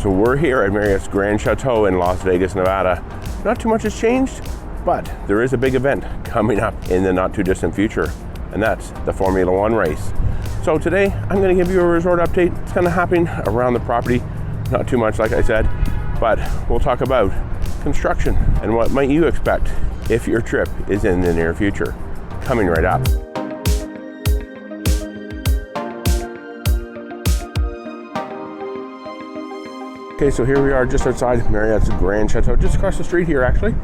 So we're here at Marriott's Grand Chateau in Las Vegas, Nevada. Not too much has changed, but there is a big event coming up in the not too distant future, and that's the Formula One race. So today I'm going to give you a resort update. It's kind of happening around the property, not too much like I said, but we'll talk about construction and what might you expect if your trip is in the near future. Coming right up. Okay, so here we are just outside Marriott's Grand Chateau, just across the street here actually.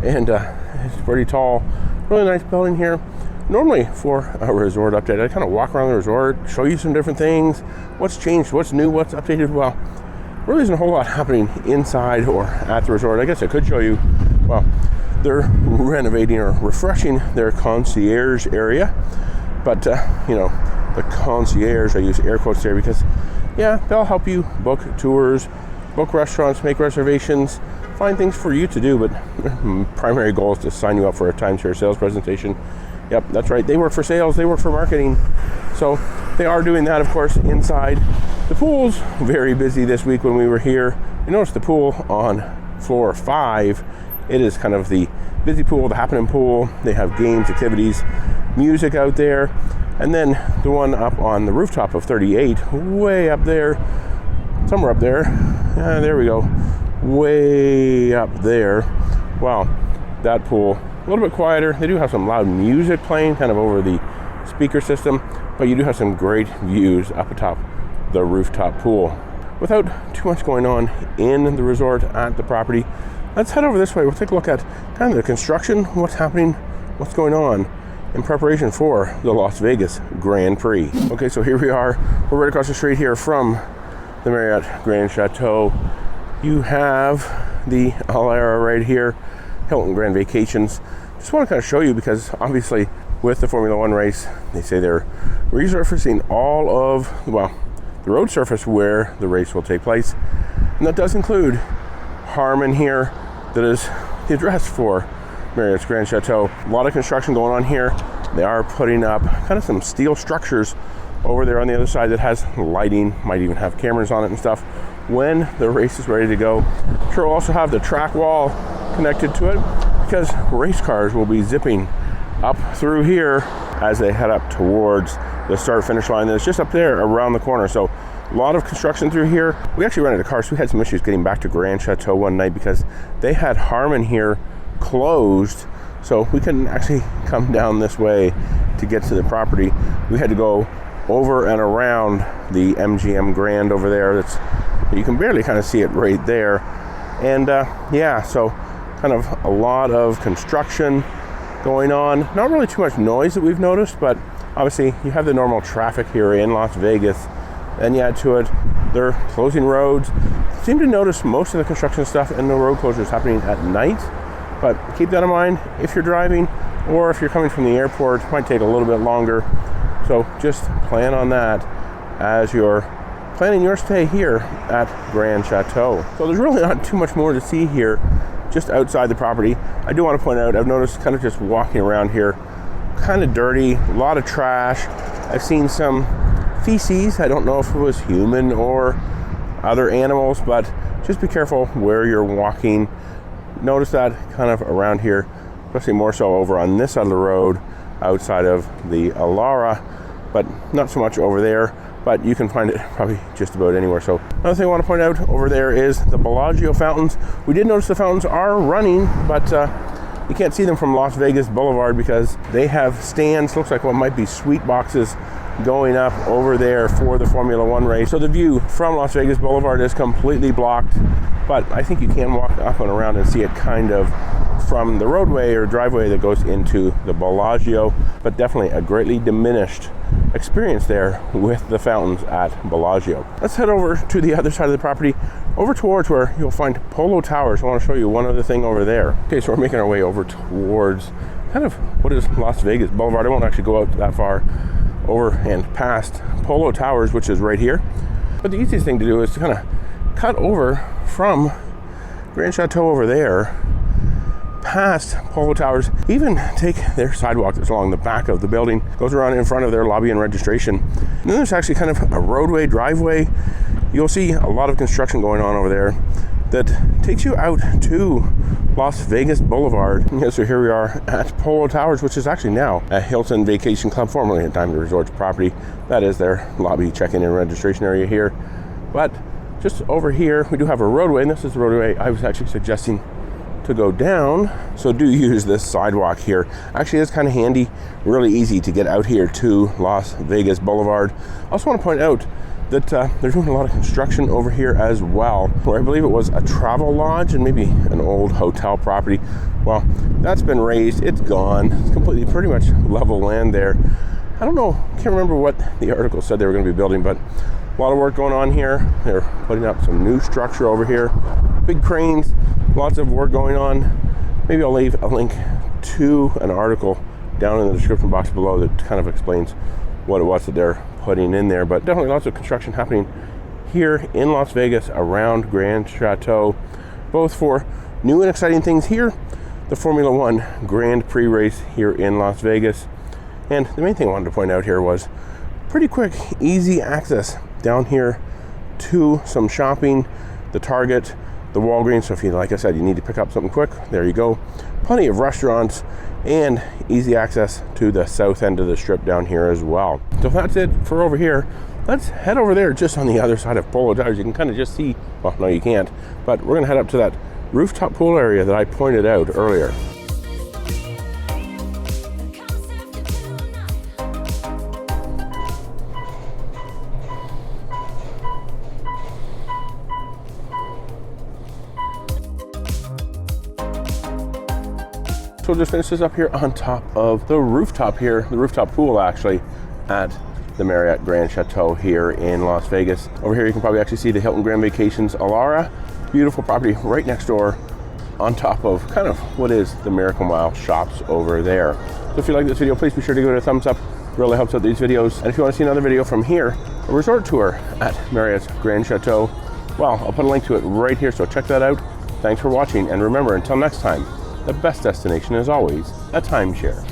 And it's pretty tall, really nice building here. Normally for a resort update, I kind of walk around the resort, show you some different things, what's changed, what's new, what's updated. Well, really isn't a whole lot happening inside or at the resort. I guess I could show you, well, they're renovating or refreshing their concierge area. But, you know, the concierge, I use air quotes there because, yeah, they'll help you book tours, book restaurants, make reservations, find things for you to do, but their primary goal is to sign you up for a timeshare sales presentation. Yep, that's right. They work for sales, they work for marketing. So they are doing that, of course, inside. The pool's very busy this week when we were here. You notice the pool on floor 5. It is kind of the busy pool, the happening pool. They have games, activities, music out there. And then the one up on the rooftop of 38, way up there, somewhere up there. There we go. Way up there. Wow, that pool a little bit quieter. They do have some loud music playing kind of over the speaker system, but you do have some great views up atop the rooftop pool. Without too much going on in the resort at the property, let's head over this way. We'll take a look at kind of the construction, what's happening, what's going on in preparation for the Las Vegas Grand Prix. Okay, so here we are. We're right across the street here from the Marriott Grand Chateau. You have the Alara right here, Hilton Grand Vacations. Just want to kind of show you because obviously with the Formula One race, they say they're resurfacing all of, well, the road surface where the race will take place. And that does include Harmon here. That is the address for Marriott's Grand Chateau. A lot of construction going on here. They are putting up kind of some steel structures over there on the other side that has lighting, might even have cameras on it and stuff when the race is ready to go. I'm sure we'll also have the track wall connected to it because race cars will be zipping up through here as they head up towards the start finish line that's just up there around the corner. So a lot of construction through here. We actually rented a car, so we had some issues getting back to Grand Chateau one night because they had Harmon here closed, so we couldn't actually come down this way to get to the property. We had to go over and around the MGM Grand over there. You can barely kind of see it right there. And yeah, so kind of a lot of construction going on. Not really too much noise that we've noticed, but obviously you have the normal traffic here in Las Vegas. And yeah, to it, they're closing roads. Seem to notice most of the construction stuff and the road closures happening at night. But keep that in mind if you're driving or if you're coming from the airport. It might take a little bit longer. So just plan on that as you're planning your stay here at Grand Chateau. So there's really not too much more to see here just outside the property. I do want to point out, I've noticed kind of just walking around here, kind of dirty, a lot of trash. I've seen some feces. I don't know if it was human or other animals, but just be careful where you're walking. Notice that kind of around here, especially more so over on this side of the road outside of the Alara, but not so much over there, but you can find it probably just about anywhere. So another thing I want to point out over there is the Bellagio fountains. We did notice the fountains are running, but you can't see them from Las Vegas Boulevard because they have stands, looks like what might be sweet boxes going up over there for the Formula One race. So the view from Las Vegas Boulevard is completely blocked, but I think you can walk up and around and see it kind of from the roadway or driveway that goes into the Bellagio, but definitely a greatly diminished experience there with the fountains at Bellagio. Let's head over to the other side of the property, over towards where you'll find Polo Towers. I want to show you one other thing over there. Okay, so we're making our way over towards kind of what is Las Vegas Boulevard. I won't actually go out that far over and past Polo Towers, which is right here. But the easiest thing to do is to kind of cut over from Grand Chateau over there past Polo Towers, even take their sidewalk that's along the back of the building, goes around in front of their lobby and registration. And then there's actually kind of a roadway, driveway you'll see a lot of construction going on over there that takes you out to Las Vegas Boulevard. Yeah, so here we are at Polo Towers, which is actually now a Hilton Vacation Club, formerly a Diamond Resorts property. That is their lobby check-in and registration area here. But just over here, we do have a roadway, and this is the roadway I was actually suggesting to go down. So do use this sidewalk here. Actually, it's kind of handy, really easy to get out here to Las Vegas Boulevard. I also want to point out that they're doing a lot of construction over here as well, where I believe it was a TRAVELODGE and maybe an old hotel property. Well, that's been razed, it's gone. It's completely, pretty much level land there. I don't know, can't remember what the article said they were going to be building, but a lot of work going on here. They're putting up some new structure over here. Big cranes, lots of work going on. Maybe I'll leave a link to an article down in the description box below that kind of explains what it was that they're putting in there. But definitely lots of construction happening here in Las Vegas around Grand Chateau, both for new and exciting things here, the Formula One Grand Prix race here in Las Vegas. And the main thing I wanted to point out here was pretty quick, easy access down here to some shopping, the Target, the Walgreens. So if you, like I said, you need to pick up something quick, there you go. Plenty of restaurants and easy access to the south end of the strip down here as well. So that's it for over here. Let's head over there just on the other side of Polo Towers. You can kind of just see, well, no you can't, but we're gonna head up to that rooftop pool area that I pointed out earlier. So we'll just finish this up here on top of the rooftop here, the rooftop pool actually, at the Marriott Grand Chateau here in Las Vegas. Over here you can probably actually see the Hilton Grand Vacations Alara. Beautiful property right next door on top of kind of what is the Miracle Mile shops over there. So if you like this video, please be sure to give it a thumbs up. It really helps out these videos. And if you want to see another video from here, a resort tour at Marriott's Grand Chateau, well, I'll put a link to it right here, so check that out. Thanks for watching, and remember, until next time, the best destination is always a timeshare.